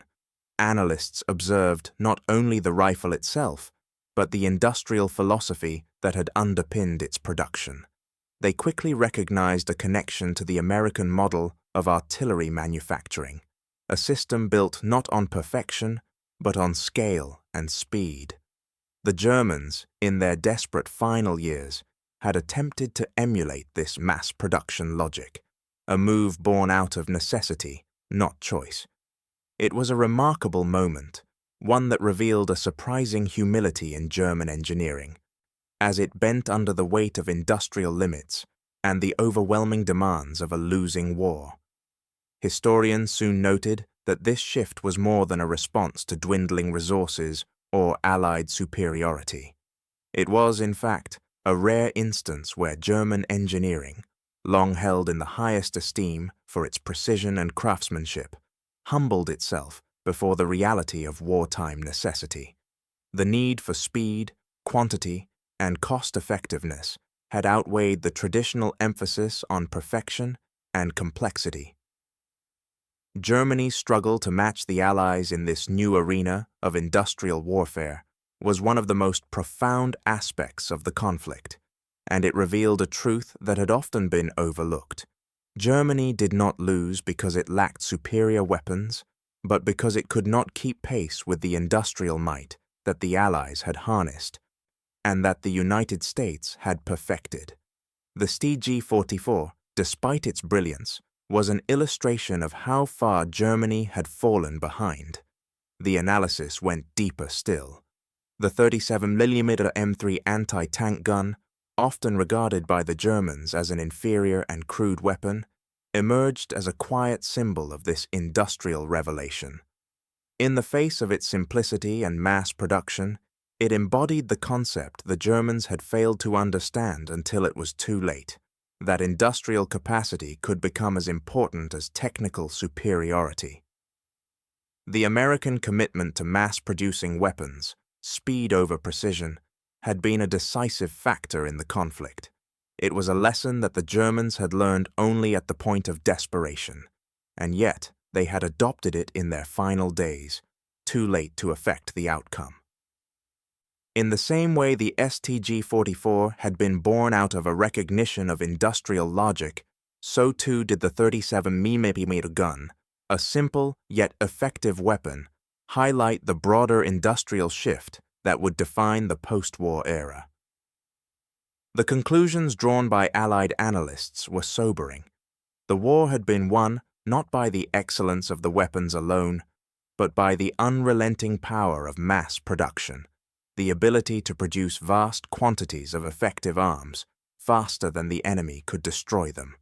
Analysts observed not only the rifle itself, but the industrial philosophy that had underpinned its production. They quickly recognized a connection to the American model of artillery manufacturing, a system built not on perfection, but on scale and speed. The Germans, in their desperate final years, had attempted to emulate this mass production logic, a move born out of necessity, not choice. It was a remarkable moment, one that revealed a surprising humility in German engineering, as it bent under the weight of industrial limits and the overwhelming demands of a losing war. Historians soon noted that this shift was more than a response to dwindling resources or Allied superiority. It was, in fact, a rare instance where German engineering, long held in the highest esteem for its precision and craftsmanship, humbled itself before the reality of wartime necessity. The need for speed, quantity, and cost-effectiveness had outweighed the traditional emphasis on perfection and complexity. Germany's struggle to match the Allies in this new arena of industrial warfare was one of the most profound aspects of the conflict, and it revealed a truth that had often been overlooked. Germany did not lose because it lacked superior weapons, but because it could not keep pace with the industrial might that the Allies had harnessed, and that the United States had perfected. The StG-44, despite its brilliance, was an illustration of how far Germany had fallen behind. The analysis went deeper still. The 37mm M3 anti-tank gun, often regarded by the Germans as an inferior and crude weapon, emerged as a quiet symbol of this industrial revelation. In the face of its simplicity and mass production, it embodied the concept the Germans had failed to understand until it was too late, that industrial capacity could become as important as technical superiority. The American commitment to mass-producing weapons, speed over precision, had been a decisive factor in the conflict. It was a lesson that the Germans had learned only at the point of desperation, and yet they had adopted it in their final days, too late to affect the outcome. In the same way the StG-44 had been born out of a recognition of industrial logic, so too did the 37mm gun, a simple yet effective weapon, highlight the broader industrial shift that would define the post-war era. The conclusions drawn by Allied analysts were sobering. The war had been won not by the excellence of the weapons alone, but by the unrelenting power of mass production, the ability to produce vast quantities of effective arms faster than the enemy could destroy them.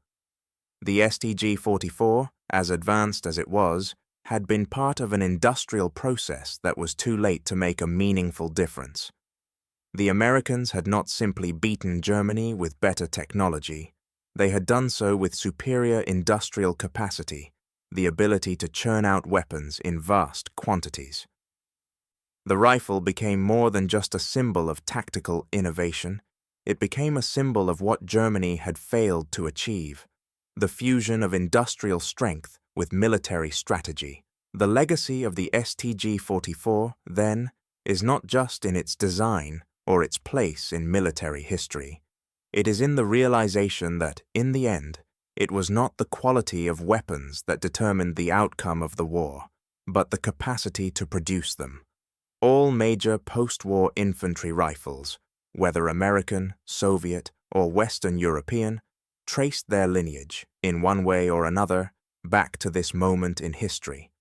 The StG-44, as advanced as it was, had been part of an industrial process that was too late to make a meaningful difference. The Americans had not simply beaten Germany with better technology, they had done so with superior industrial capacity, the ability to churn out weapons in vast quantities. The rifle became more than just a symbol of tactical innovation, it became a symbol of what Germany had failed to achieve, the fusion of industrial strength with military strategy. The legacy of the STG-44, then, is not just in its design or its place in military history. It is in the realization that, in the end, it was not the quality of weapons that determined the outcome of the war, but the capacity to produce them. All major post-war infantry rifles, whether American, Soviet, or Western European, traced their lineage, in one way or another, back to this moment in history.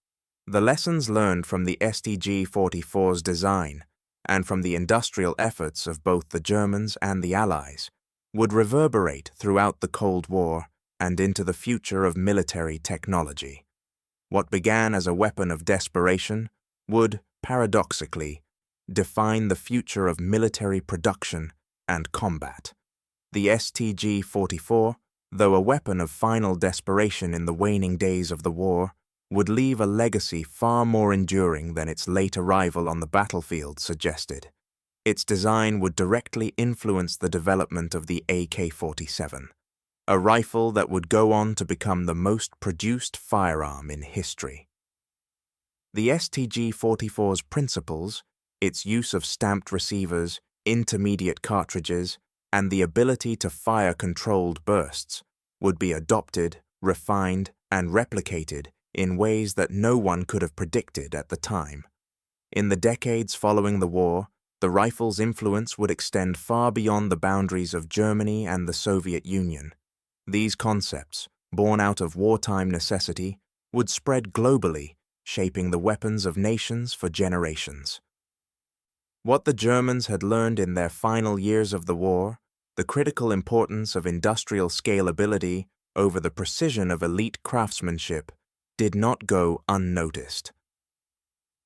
The lessons learned from the STG-44's design and from the industrial efforts of both the Germans and the Allies would reverberate throughout the Cold War and into the future of military technology. What began as a weapon of desperation would, paradoxically, define the future of military production and combat. The STG-44, though a weapon of final desperation in the waning days of the war, would leave a legacy far more enduring than its late arrival on the battlefield suggested. Its design would directly influence the development of the AK-47, a rifle that would go on to become the most produced firearm in history. The STG-44's principles, its use of stamped receivers, intermediate cartridges, and the ability to fire controlled bursts, would be adopted, refined, and replicated in ways that no one could have predicted at the time. In the decades following the war, the rifle's influence would extend far beyond the boundaries of Germany and the Soviet Union. These concepts, born out of wartime necessity, would spread globally, shaping the weapons of nations for generations. What the Germans had learned in their final years of the war, the critical importance of industrial scalability over the precision of elite craftsmanship, did not go unnoticed.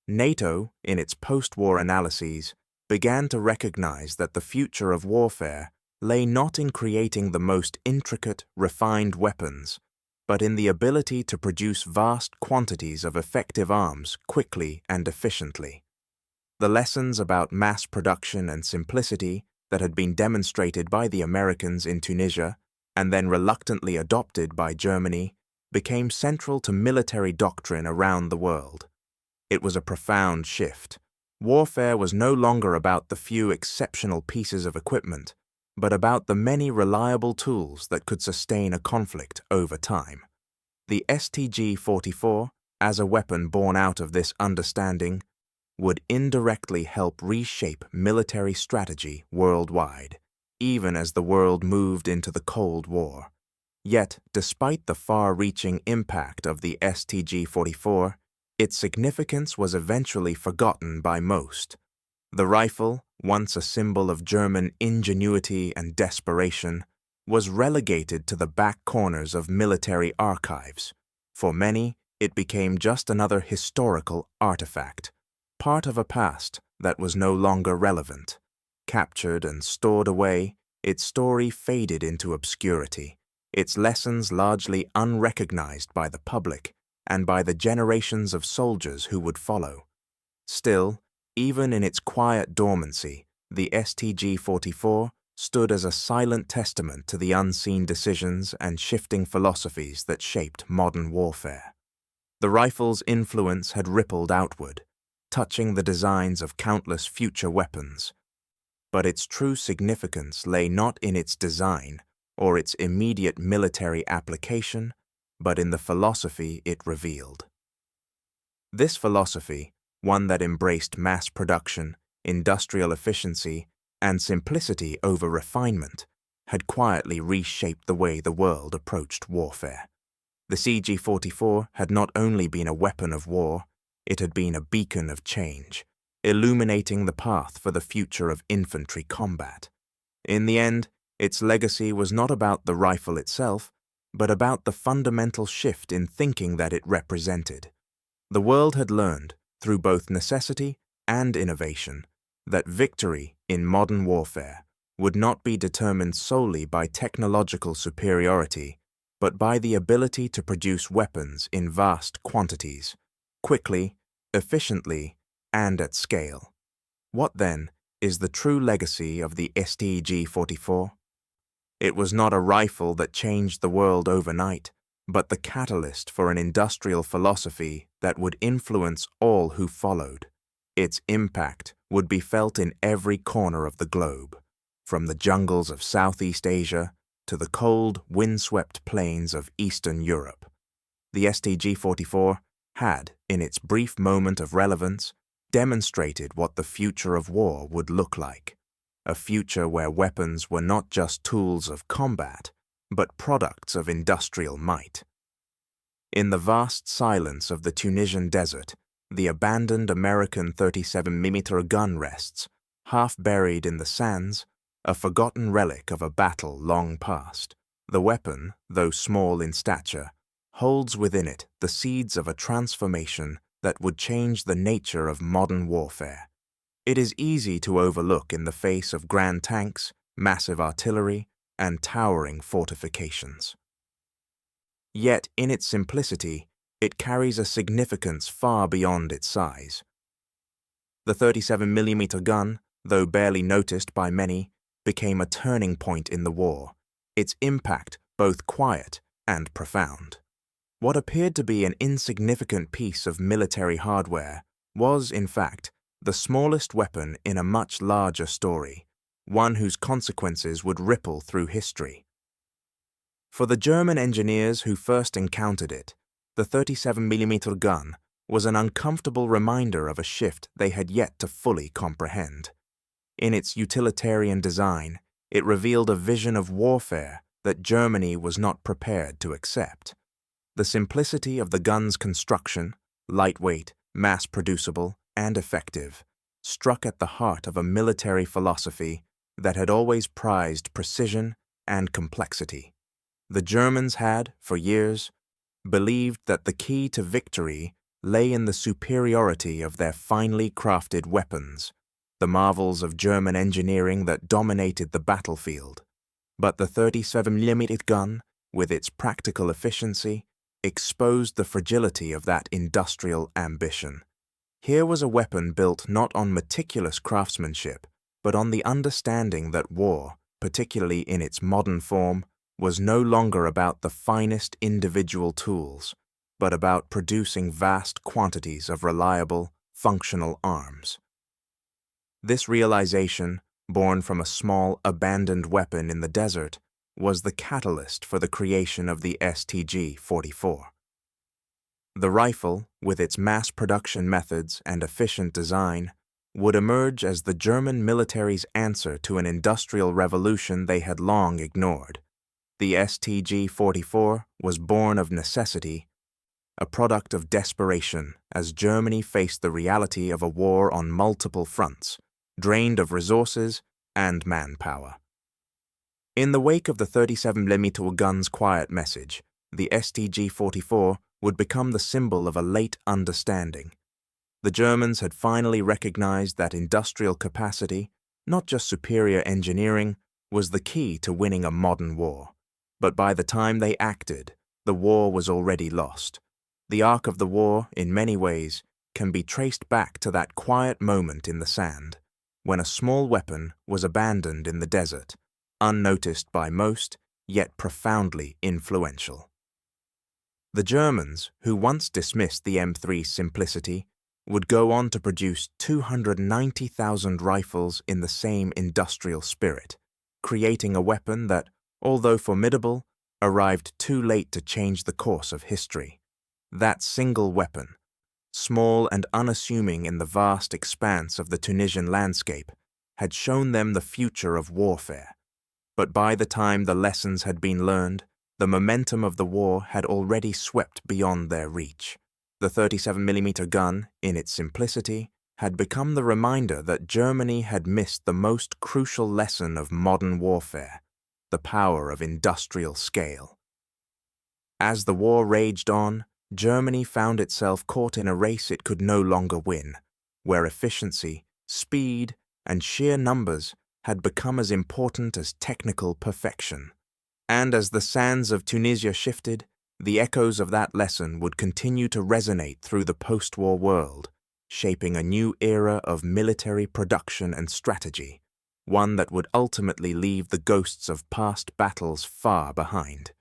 NATO, in its post-war analyses, began to recognize that the future of warfare lay not in creating the most intricate, refined weapons, but in the ability to produce vast quantities of effective arms quickly and efficiently. The lessons about mass production and simplicity that had been demonstrated by the Americans in Tunisia and then reluctantly adopted by Germany became central to military doctrine around the world. It was a profound shift. Warfare was no longer about the few exceptional pieces of equipment, but about the many reliable tools that could sustain a conflict over time. The STG-44, as a weapon born out of this understanding, would indirectly help reshape military strategy worldwide, even as the world moved into the Cold War. Yet, despite the far-reaching impact of the STG-44, its significance was eventually forgotten by most. The rifle, once a symbol of German ingenuity and desperation, was relegated to the back corners of military archives. For many, it became just another historical artifact, part of a past that was no longer relevant. Captured and stored away, its story faded into obscurity, its lessons largely unrecognized by the public and by the generations of soldiers who would follow. Still, even in its quiet dormancy, the STG-44 stood as a silent testament to the unseen decisions and shifting philosophies that shaped modern warfare. The rifle's influence had rippled outward, touching the designs of countless future weapons. But its true significance lay not in its design or its immediate military application, but in the philosophy it revealed. This philosophy, one that embraced mass production, industrial efficiency, and simplicity over refinement, had quietly reshaped the way the world approached warfare. The CG-44 had not only been a weapon of war, it had been a beacon of change, illuminating the path for the future of infantry combat. In the end, its legacy was not about the rifle itself, but about the fundamental shift in thinking that it represented. The world had learned, through both necessity and innovation, that victory in modern warfare would not be determined solely by technological superiority, but by the ability to produce weapons in vast quantities, quickly, efficiently, and at scale. What, then, is the true legacy of the STG-44? It was not a rifle that changed the world overnight, but the catalyst for an industrial philosophy that would influence all who followed. Its impact would be felt in every corner of the globe, from the jungles of Southeast Asia to the cold, windswept plains of Eastern Europe. The STG-44 had, in its brief moment of relevance, demonstrated what the future of war would look like. A future where weapons were not just tools of combat, but products of industrial might. In the vast silence of the Tunisian desert, the abandoned American 37mm gun rests, half buried in the sands, a forgotten relic of a battle long past. The weapon, though small in stature, holds within it the seeds of a transformation that would change the nature of modern warfare. It is easy to overlook in the face of grand tanks, massive artillery, and towering fortifications. Yet, in its simplicity, it carries a significance far beyond its size. The 37mm gun, though barely noticed by many, became a turning point in the war, its impact both quiet and profound. What appeared to be an insignificant piece of military hardware was, in fact, the smallest weapon in a much larger story, one whose consequences would ripple through history. For the German engineers who first encountered it, the 37mm gun was an uncomfortable reminder of a shift they had yet to fully comprehend. In its utilitarian design, it revealed a vision of warfare that Germany was not prepared to accept. The simplicity of the gun's construction, lightweight, mass-producible, and effective, struck at the heart of a military philosophy that had always prized precision and complexity. The Germans had, for years, believed that the key to victory lay in the superiority of their finely crafted weapons, the marvels of German engineering that dominated the battlefield. But the 37mm gun, with its practical efficiency, exposed the fragility of that industrial ambition. Here was a weapon built not on meticulous craftsmanship, but on the understanding that war, particularly in its modern form, was no longer about the finest individual tools, but about producing vast quantities of reliable, functional arms. This realization, born from a small, abandoned weapon in the desert, was the catalyst for the creation of the STG-44. The rifle, with its mass production methods and efficient design, would emerge as the German military's answer to an industrial revolution they had long ignored. The STG-44 was born of necessity, a product of desperation as Germany faced the reality of a war on multiple fronts, drained of resources and manpower. In the wake of the 37mm gun's quiet message, the STG-44 would become the symbol of a late understanding. The Germans had finally recognized that industrial capacity, not just superior engineering, was the key to winning a modern war. But by the time they acted, the war was already lost. The arc of the war, in many ways, can be traced back to that quiet moment in the sand, when a small weapon was abandoned in the desert, unnoticed by most, yet profoundly influential. The Germans, who once dismissed the M3's simplicity, would go on to produce 290,000 rifles in the same industrial spirit, creating a weapon that, although formidable, arrived too late to change the course of history. That single weapon, small and unassuming in the vast expanse of the Tunisian landscape, had shown them the future of warfare. But by the time the lessons had been learned, the momentum of the war had already swept beyond their reach. The 37mm gun, in its simplicity, had become the reminder that Germany had missed the most crucial lesson of modern warfare, the power of industrial scale. As the war raged on, Germany found itself caught in a race it could no longer win, where efficiency, speed, and sheer numbers had become as important as technical perfection. And as the sands of Tunisia shifted, the echoes of that lesson would continue to resonate through the post-war world, shaping a new era of military production and strategy, one that would ultimately leave the ghosts of past battles far behind.